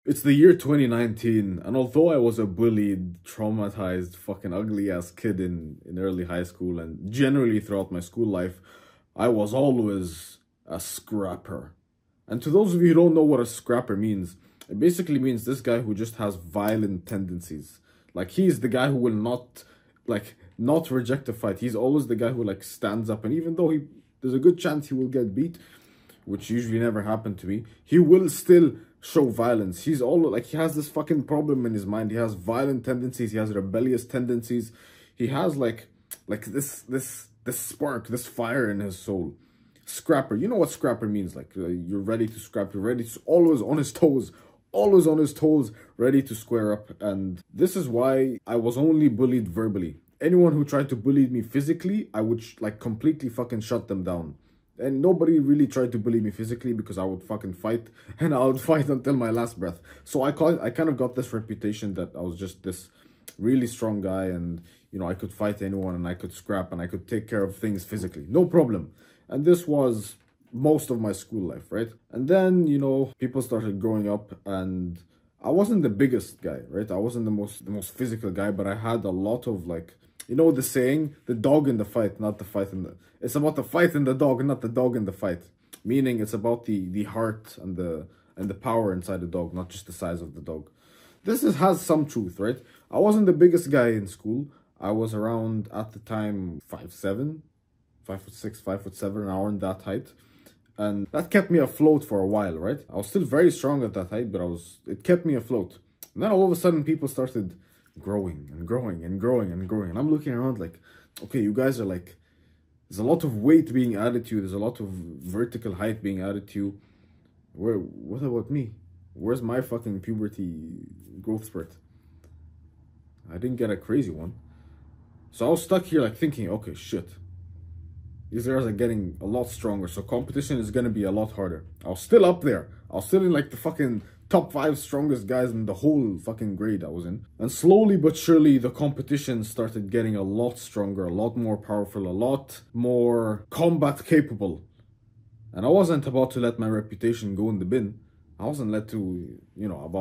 It's the year 2019, and although I was a bullied, traumatized, fucking ugly ass kid in early high school and generally throughout my school life, I was always a scrapper. And to those of you who don't know what a scrapper means, it basically means this guy who just has violent tendencies. Like, he's the guy who will not reject a fight. He's always the guy who like stands up, and even though there's a good chance he will get beat, which usually never happened to me, he will still show violence. He's all like, he has this fucking problem in his mind. He has violent tendencies. He has rebellious tendencies. He has like this spark, this fire in his soul. Scrapper. You know what scrapper means? Like, you're ready to scrap. You're ready to, always on his toes. Always on his toes, ready to square up. And this is why I was only bullied verbally. Anyone who tried to bully me physically, I would like completely fucking shut them down. And nobody really tried to bully me physically because I would fucking fight, and I would fight until my last breath. So I kind of got this reputation that I was just this really strong guy, and you know, I could fight anyone and I could scrap and I could take care of things physically, no problem. And this was most of my school life, right? And then, you know, people started growing up, and I wasn't the biggest guy, right? I wasn't the most physical guy, but I had a lot of like, you know the saying, the dog in the fight, not the fight in the... It's about the fight in the dog, not the dog in the fight. Meaning it's about the heart and the power inside the dog, not just the size of the dog. Has some truth, right? I wasn't the biggest guy in school. I was around, at the time, 5'7", 5'6", 5'7", around that height. And that kept me afloat for a while, right? I was still very strong at that height, but it kept me afloat. And then all of a sudden, people started growing and growing and growing and growing. And I'm looking around like, okay, you guys are like, there's a lot of weight being added to you. There's a lot of vertical height being added to you. What about me? Where's my fucking puberty growth spurt? I didn't get a crazy one. So I was stuck here like thinking, okay, shit. These guys are getting a lot stronger, so competition is gonna be a lot harder. I was still up there. I was still in like the fucking top 5 strongest guys in the whole fucking grade I was in. And slowly but surely, the competition started getting a lot stronger, a lot more powerful, a lot more combat capable. And I wasn't about to let my reputation go in the bin. I wasn't about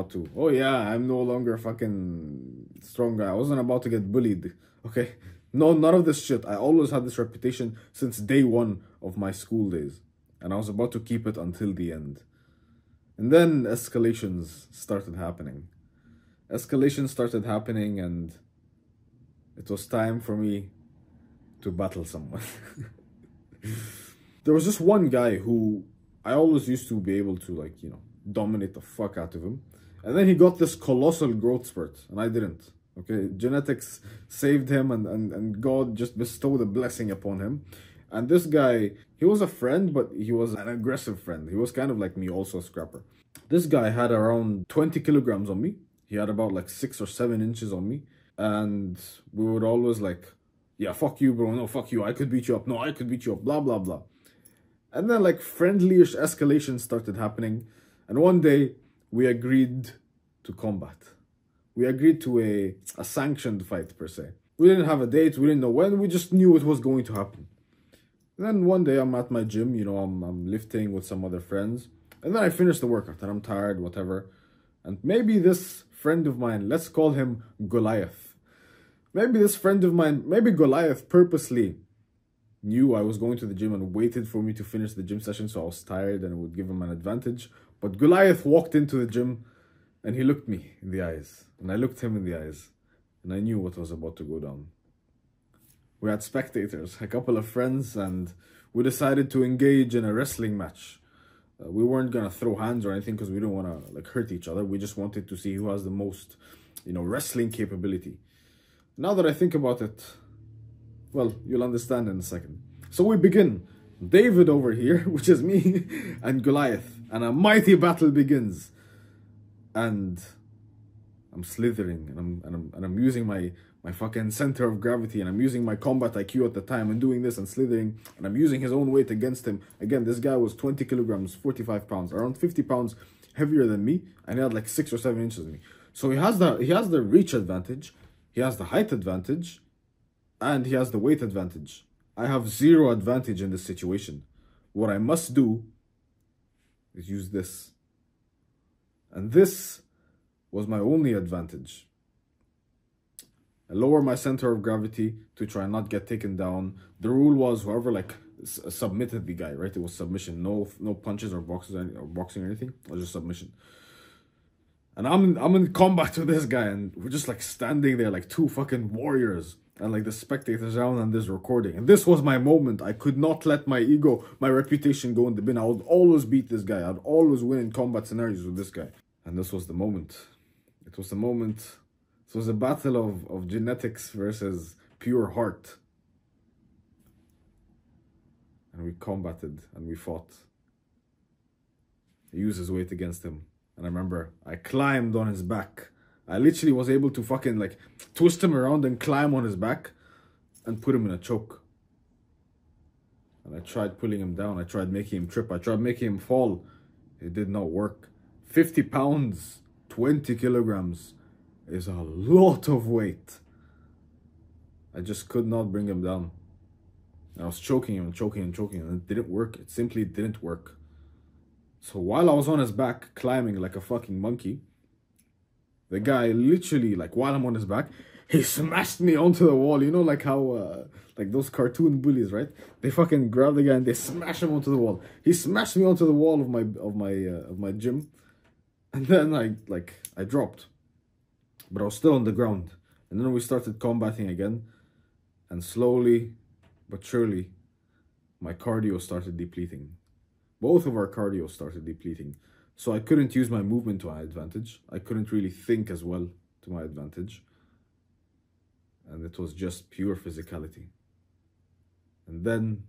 to, oh yeah, I'm no longer a fucking strong guy. I wasn't about to get bullied, okay? No, none of this shit. I always had this reputation since day one of my school days. And I was about to keep it until the end. And then escalations started happening. And it was time for me to battle someone. There was just one guy who I always used to be able to, like, you know, dominate the fuck out of him. And then he got this colossal growth spurt, and I didn't. Okay, genetics saved him, and God just bestowed a blessing upon him. And this guy, he was a friend, but he was an aggressive friend. He was kind of like me, also a scrapper. This guy had around 20 kilograms on me. He had about like 6 or 7 inches on me. And we would always like, yeah, fuck you, bro. No, fuck you. I could beat you up. No, I could beat you up. Blah, blah, blah. And then like friendly-ish escalations started happening. And one day we agreed to combat. We agreed to a sanctioned fight, per se. We didn't have a date. We didn't know when. We just knew it was going to happen. And then one day I'm at my gym, you know, I'm lifting with some other friends. And then I finish the workout and I'm tired, whatever. And maybe this friend of mine, let's call him Goliath. Maybe Goliath purposely knew I was going to the gym and waited for me to finish the gym session, so I was tired and it would give him an advantage. But Goliath walked into the gym and he looked me in the eyes. And I looked him in the eyes. And I knew what was about to go down. We had spectators, a couple of friends, and we decided to engage in a wrestling match. We weren't gonna throw hands or anything because we didn't want to like hurt each other. We just wanted to see who has the most, you know, wrestling capability. Now that I think about it, well, you'll understand in a second. So we begin. David over here, which is me, and Goliath, and a mighty battle begins. And I'm slithering, and I'm using my fucking center of gravity, and I'm using my combat IQ at the time, and doing this and slithering, and I'm using his own weight against him. Again, this guy was 20 kilograms, 45 pounds, around 50 pounds heavier than me, and he had like 6 or 7 inches of me. So he has the reach advantage, he has the height advantage, and he has the weight advantage. I have 0 advantage in this situation. What I must do is use this. And this was my only advantage. I lower my center of gravity to try and not get taken down. The rule was whoever like submitted the guy, right? It was submission, no punches or boxing or anything. It was just submission. And I'm in combat with this guy, and we're just like standing there like two fucking warriors, and like the spectators around on this recording. And this was my moment. I could not let my ego, my reputation go in the bin. I would always beat this guy. I'd always win in combat scenarios with this guy. And this was the moment. It was the moment. It was a battle of genetics versus pure heart. And we combated and we fought. I used his weight against him. And I remember I climbed on his back. I literally was able to fucking like twist him around and climb on his back and put him in a choke. And I tried pulling him down. I tried making him trip. I tried making him fall. It did not work. 50 pounds, 20 kilograms is a lot of weight. I just could not bring him down. I was choking him and choking and choking, and it didn't work. It simply didn't work. So while I was on his back, climbing like a fucking monkey, the guy literally, like while I'm on his back, he smashed me onto the wall. You know, like how, like those cartoon bullies, right? They fucking grab the guy and they smash him onto the wall. He smashed me onto the wall of my gym, and then I dropped, but I was still on the ground. And then we started combating again, and slowly but surely, my cardio started depleting. Both of our cardio started depleting. So I couldn't use my movement to my advantage. I couldn't really think as well to my advantage. And it was just pure physicality. And then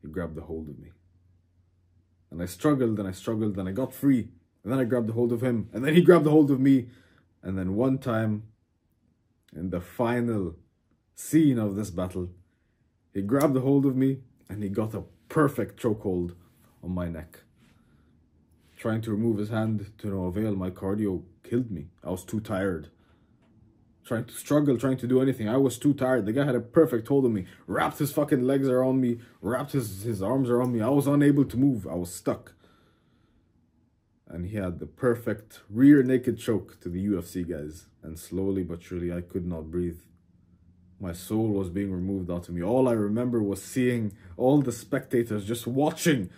he grabbed a hold of me. And I struggled and I struggled and I got free. And then I grabbed a hold of him. And then he grabbed a hold of me. And then one time, in the final scene of this battle, he grabbed a hold of me and he got a perfect chokehold on my neck. Trying to remove his hand to no avail. My cardio killed me. I was too tired. Trying to do anything. I was too tired. The guy had a perfect hold of me. Wrapped his fucking legs around me. Wrapped his arms around me. I was unable to move. I was stuck. And he had the perfect rear naked choke to the UFC guys. And slowly but surely I could not breathe. My soul was being removed out of me. All I remember was seeing all the spectators just watching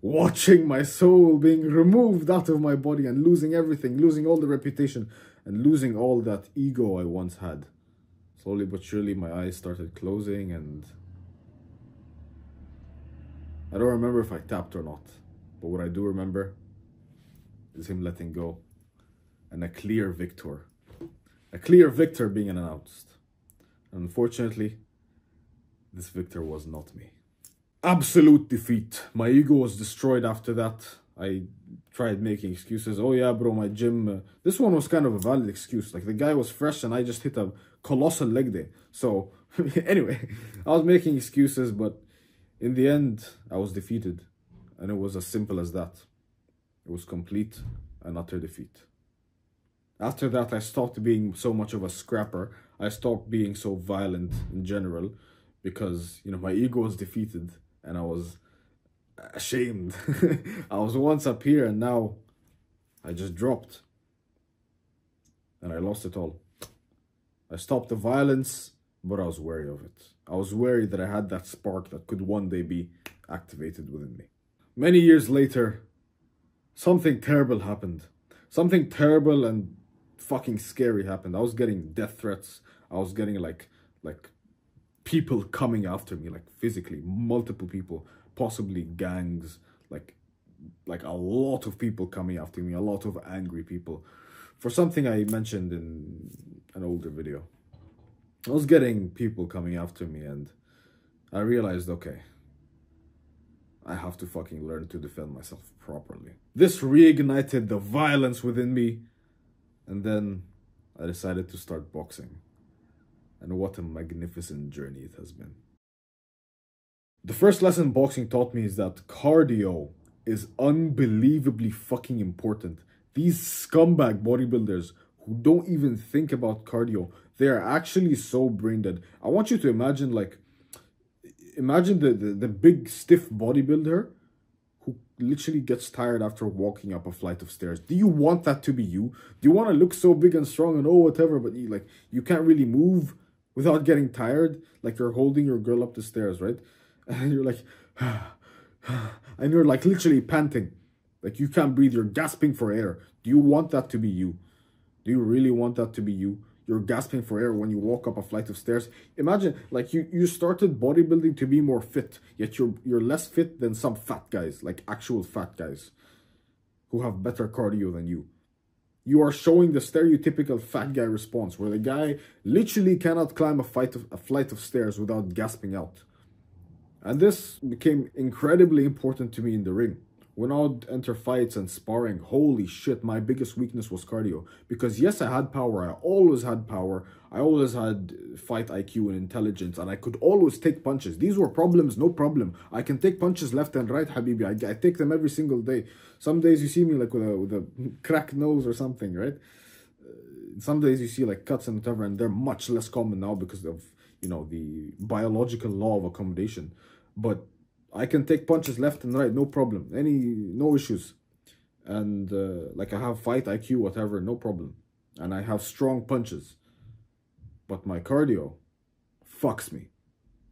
my soul being removed out of my body and losing everything, losing all the reputation and losing all that ego I once had. Slowly but surely my eyes started closing, and I don't remember if I tapped or not, but what I do remember is him letting go and a clear victor being announced. Unfortunately, this victor was not me. Absolute defeat. My ego was destroyed after that. I tried making excuses. Oh yeah, bro, my gym. This one was kind of a valid excuse. Like the guy was fresh and I just hit a colossal leg day. So anyway, I was making excuses, but in the end, I was defeated. And it was as simple as that. It was complete and utter defeat. After that, I stopped being so much of a scrapper. I stopped being so violent in general because, you know, my ego was defeated and I was ashamed. I was once up here and now I just dropped and I lost it all. I stopped the violence, but I was wary of it. I was wary that I had that spark that could one day be activated within me. Many years later, something terrible happened. Something terrible and fucking scary happened. I was getting death threats. I was getting like people coming after me, like physically, multiple people, possibly gangs, like a lot of people coming after me, a lot of angry people for something I mentioned in an older video. I was getting people coming after me and I realized, okay, I have to fucking learn to defend myself properly. This reignited the violence within me. And then I decided to start boxing. And what a magnificent journey it has been. The first lesson boxing taught me is that cardio is unbelievably fucking important. These scumbag bodybuilders who don't even think about cardio, they are actually so brain dead. I want you to imagine imagine the big stiff bodybuilder who literally gets tired after walking up a flight of stairs. Do you want that to be you? Do you want to look so big and strong and oh whatever, but you can't really move without getting tired? Like you're holding your girl up the stairs, right? And you're like, and you're like literally panting. Like you can't breathe, you're gasping for air. Do you want that to be you? Do you really want that to be you? You're gasping for air when you walk up a flight of stairs. Imagine, like you started bodybuilding to be more fit, yet you're less fit than some fat guys, like actual fat guys, who have better cardio than you. You are showing the stereotypical fat guy response, where the guy literally cannot climb a flight of stairs without gasping out. And this became incredibly important to me in the ring. When I would enter fights and sparring, holy shit, my biggest weakness was cardio. Because yes, I had power. I always had power. I always had fight IQ and intelligence. And I could always take punches. These were problems, no problem. I can take punches left and right, Habibi. I take them every single day. Some days you see me like with a cracked nose or something, right? Some days you see like cuts and whatever. And they're much less common now because of, you know, the biological law of accommodation. But I can take punches left and right, no problem, no issues. And like I have fight IQ, whatever, no problem. And I have strong punches. But my cardio fucks me.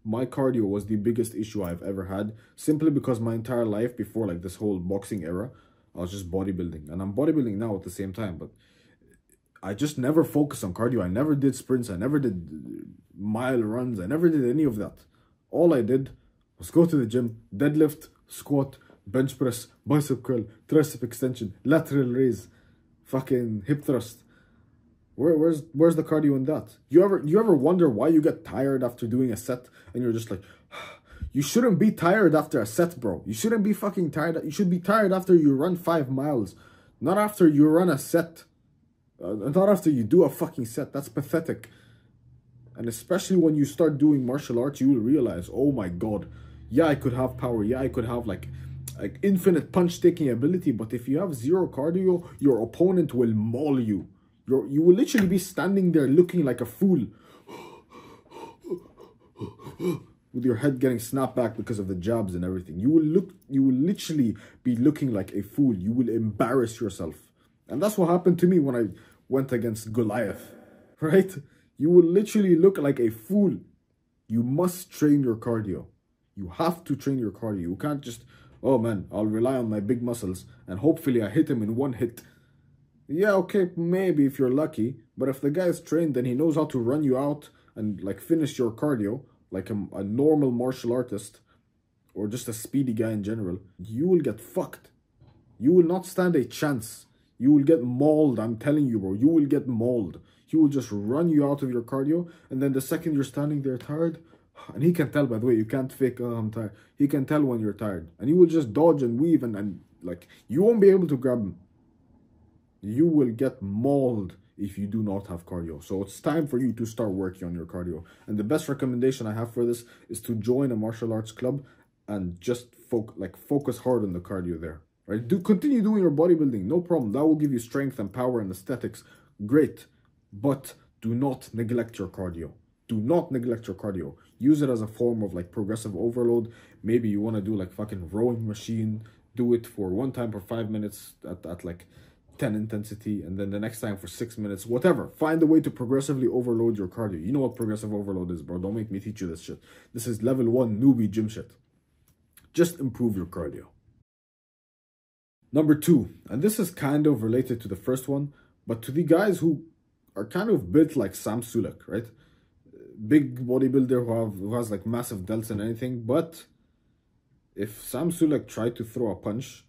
My cardio was the biggest issue I've ever had, simply because my entire life before like this whole boxing era, I was just bodybuilding. And I'm bodybuilding now at the same time, but I just never focused on cardio. I never did sprints, I never did mile runs, I never did any of that. All I did was go to the gym, deadlift, squat, bench press, bicep curl, tricep extension, lateral raise, fucking hip thrust. Where's the cardio in that? You ever wonder why you get tired after doing a set and you're just like, you shouldn't be tired after a set, bro. You shouldn't be fucking tired. You should be tired after you run 5 miles, not after you run a set. Not after you do a fucking set. That's pathetic. And especially when you start doing martial arts, you will realize, oh my god, yeah, I could have power. Yeah, I could have like infinite punch-taking ability. But if you have zero cardio, your opponent will maul you. You will literally be standing there looking like a fool. With your head getting snapped back because of the jabs and everything. You will literally be looking like a fool. You will embarrass yourself. And that's what happened to me when I went against Goliath. Right? You will literally look like a fool. You must train your cardio. You have to train your cardio. You can't just, oh man, I'll rely on my big muscles and hopefully I hit him in one hit. Yeah, okay, maybe if you're lucky. But if the guy is trained, then he knows how to run you out and like finish your cardio like a normal martial artist or just a speedy guy in general. You will get fucked. You will not stand a chance. You will get mauled, I'm telling you, bro. You will get mauled. He will just run you out of your cardio, and then the second you're standing there tired, and he can tell, by the way, you can't fake, oh, I'm tired. He can tell when you're tired. And you will just dodge and weave, and like, you won't be able to grab him. You will get mauled if you do not have cardio. So it's time for you to start working on your cardio. And the best recommendation I have for this is to join a martial arts club and just focus hard on the cardio there. Right? Continue doing your bodybuilding, no problem. That will give you strength and power and aesthetics. Great. But do not neglect your cardio. Do not neglect your cardio. Use it as a form of like progressive overload. Maybe you want to do like fucking rowing machine. Do it for one time for 5 minutes at like 10 intensity, and then the next time for 6 minutes, whatever. Find a way to progressively overload your cardio. You know what progressive overload is, bro. Don't make me teach you this shit. This is level 1 newbie gym shit. Just improve your cardio. Number 2, and this is kind of related to the first one, but to the guys who are kind of built like Sam Sulek, right? Big bodybuilder who has like massive delts and anything, but if Sam Sulek tried to throw a punch,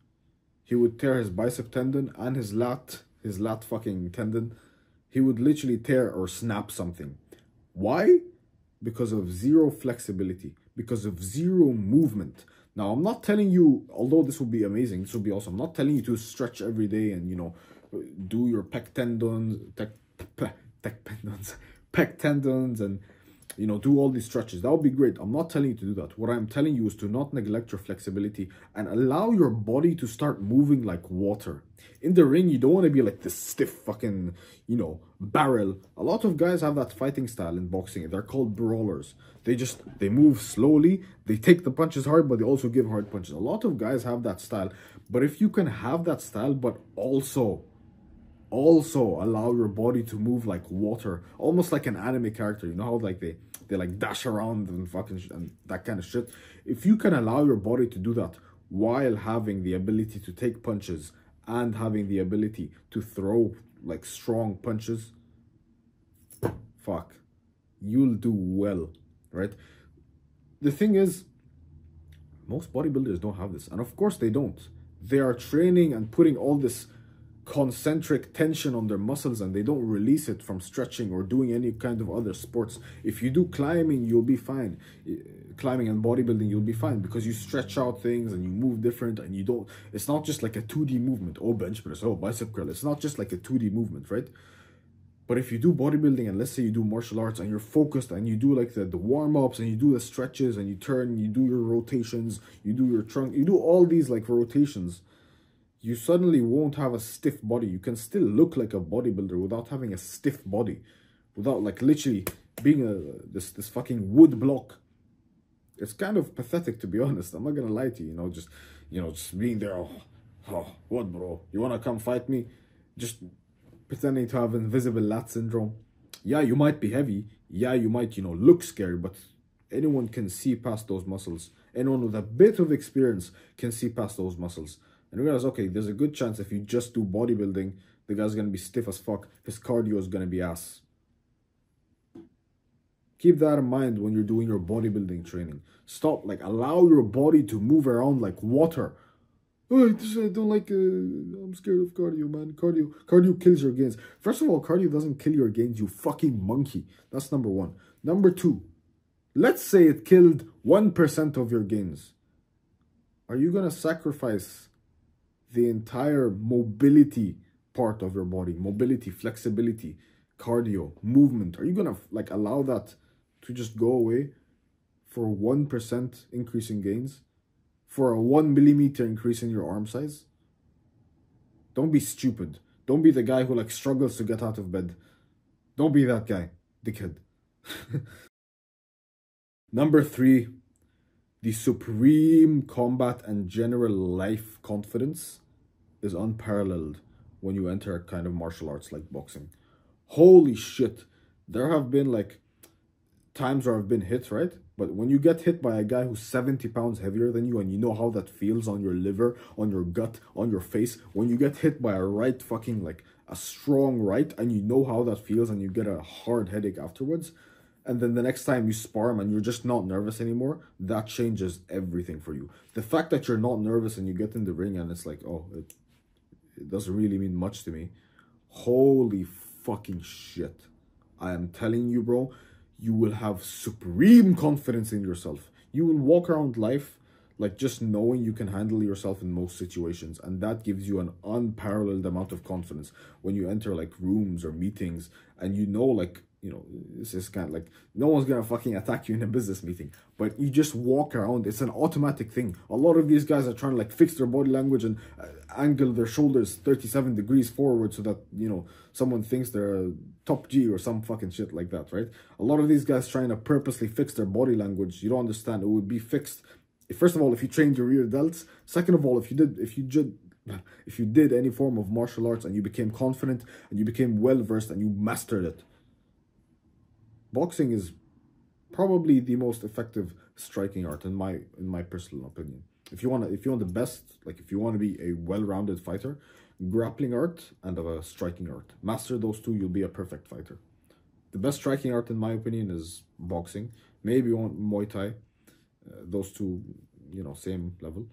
he would tear his bicep tendon and his lat fucking tendon. He would literally tear or snap something. Why? Because of zero flexibility, because of zero movement. Now, I'm not telling you, although this would be amazing, this would be awesome, I'm not telling you to stretch every day and, you know, do your pec tendons and you know, do all these stretches. That would be great. I'm not telling you to do that. What I'm telling you is to not neglect your flexibility and allow your body to start moving like water. In the ring, you don't want to be like this stiff fucking, you know, barrel. A lot of guys have that fighting style in boxing. They're called brawlers. They move slowly. They take the punches hard, but they also give hard punches. A lot of guys have that style. But if you can have that style, but also allow your body to move like water, almost like an anime character, you know how like they like dash around and fucking and that kind of shit. If you can allow your body to do that while having the ability to take punches and having the ability to throw like strong punches, fuck, you'll do well, right? The thing is, most bodybuilders don't have this, and of course they don't. They are training and putting all this concentric tension on their muscles, and they don't release it from stretching or doing any kind of other sports. If you do climbing, you'll be fine. Climbing and bodybuilding, you'll be fine because you stretch out things and you move different, and you don't, it's not just like a 2D movement. Oh, bench press, oh, bicep curl. It's not just like a 2D movement, right? But if you do bodybuilding, and let's say you do martial arts and you're focused and you do like the warm-ups and you do the stretches and you turn, you do your rotations, you do your trunk, you do all these like rotations, you suddenly won't have a stiff body. You can still look like a bodybuilder without having a stiff body, without like literally being this fucking wood block. It's kind of pathetic, to be honest. I'm not gonna lie to you. Just being there. Oh, what, bro? You wanna come fight me? Just pretending to have invisible lat syndrome. Yeah, you might be heavy. Yeah, you might, look scary, but anyone can see past those muscles. Anyone with a bit of experience can see past those muscles and realize, okay, there's a good chance if you just do bodybuilding, the guy's gonna be stiff as fuck. His cardio is gonna be ass. Keep that in mind when you're doing your bodybuilding training. Stop, allow your body to move around like water. Oh, I don't like, I'm scared of cardio, man. Cardio kills your gains. First of all, cardio doesn't kill your gains, you fucking monkey. That's number one. Number two, let's say it killed 1% of your gains. Are you gonna sacrifice the entire mobility part of your body? Mobility, flexibility, cardio, movement. Are you gonna allow that to just go away for 1% increase in gains? For a 1 millimeter increase in your arm size? Don't be stupid. Don't be the guy who struggles to get out of bed. Don't be that guy, dickhead. Number three, the supreme combat and general life confidence is unparalleled when you enter a kind of martial arts like boxing. Holy shit. There have been times where I've been hit, right? But when you get hit by a guy who's 70 pounds heavier than you, and you know how that feels on your liver, on your gut, on your face, when you get hit by a right fucking, a strong right, and you know how that feels, and you get a hard headache afterwards, and then the next time you spar him and you're just not nervous anymore, that changes everything for you. The fact that you're not nervous and you get in the ring and it's oh, it doesn't really mean much to me. Holy fucking shit. I am telling you, bro, you will have supreme confidence in yourself. You will walk around life just knowing you can handle yourself in most situations, and that gives you an unparalleled amount of confidence when you enter rooms or meetings, and this is kind of no one's gonna fucking attack you in a business meeting, but you just walk around. It's an automatic thing. A lot of these guys are trying to fix their body language and angle their shoulders 37 degrees forward so that someone thinks they're a top G or some fucking shit like that, right? A lot of these guys trying to purposely fix their body language. You don't understand. It would be fixed, first of all, if you trained your rear delts. Second of all, if you did any form of martial arts and you became confident and you became well versed and you mastered it. Boxing is probably the most effective striking art in my personal opinion. If you want the best, if you want to be a well-rounded fighter, grappling art and a striking art. Master those two, you'll be a perfect fighter. The best striking art in my opinion is boxing. Maybe Muay Thai. Those two, same level.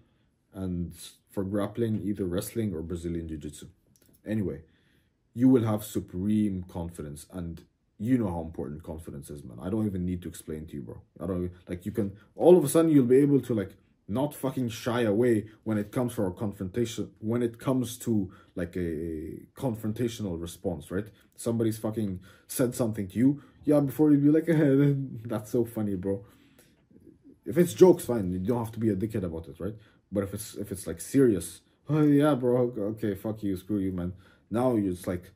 And for grappling, either wrestling or Brazilian Jiu-Jitsu. Anyway, you will have supreme confidence, and you know how important confidence is, man. I don't even need to explain to you, bro. I don't you can all of a sudden you'll be able to not fucking shy away when it comes for a confrontation, when it comes to like a confrontational response, right? Somebody's fucking said something to you, yeah, before you'd be like, that's so funny, bro. If it's jokes, fine, you don't have to be a dickhead about it, right? But if it's like serious, oh yeah, bro, okay, fuck you, screw you, man. Now you're just like,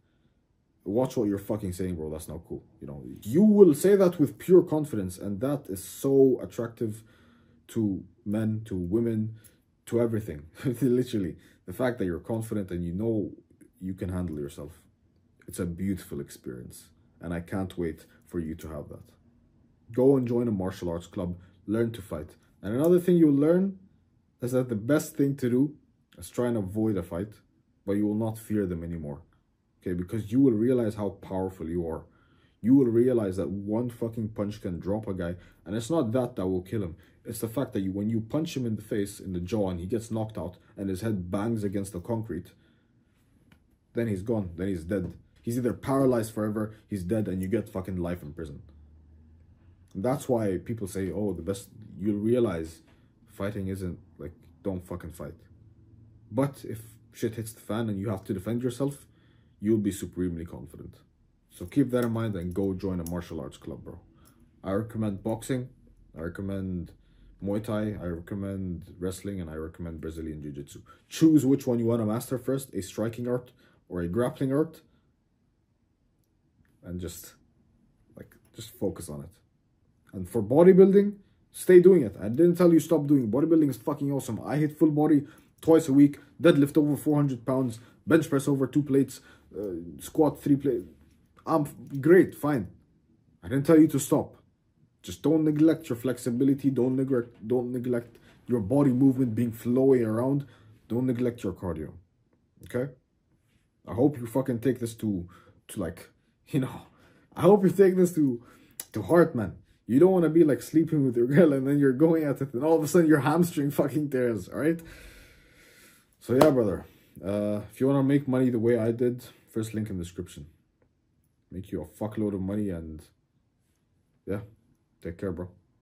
watch what you're fucking saying, bro. That's not cool. You know, you will say that with pure confidence, and that is so attractive to men, to women, to everything. Literally, the fact that you're confident and you know you can handle yourself. It's a beautiful experience, and I can't wait for you to have that. Go and join a martial arts club, learn to fight. And another thing you'll learn is that the best thing to do is try and avoid a fight, but you will not fear them anymore. Okay, because you will realize how powerful you are. You will realize that one fucking punch can drop a guy, and it's not that will kill him. It's the fact that when you punch him in the face, in the jaw, and he gets knocked out, and his head bangs against the concrete, then he's gone, then he's dead. He's either paralyzed forever, he's dead, and you get fucking life in prison. And that's why people say, oh, the best, you'll realize fighting isn't like, don't fucking fight. But if shit hits the fan and you have to defend yourself, you'll be supremely confident. So keep that in mind and go join a martial arts club, bro. I recommend boxing, I recommend Muay Thai, I recommend wrestling, and I recommend Brazilian Jiu-Jitsu. Choose which one you want to master first, a striking art or a grappling art, and just focus on it. And for bodybuilding, stay doing it. I didn't tell you stop doing bodybuilding. Is fucking awesome. I hit full body twice a week, deadlift over 400 pounds, bench press over 2 plates, squat 3 plates. I'm great, fine. I didn't tell you to stop. Just don't neglect your flexibility. Don't neglect your body movement being flowy around. Don't neglect your cardio. Okay? I hope you fucking take this to like, you know, I hope you take this to heart, man. You don't want to be like sleeping with your girl and then you're going at it and all of a sudden your hamstring fucking tears, alright? So yeah, brother. If you want to make money the way I did, first link in the description. Make you a fuckload of money and yeah, take care, bro.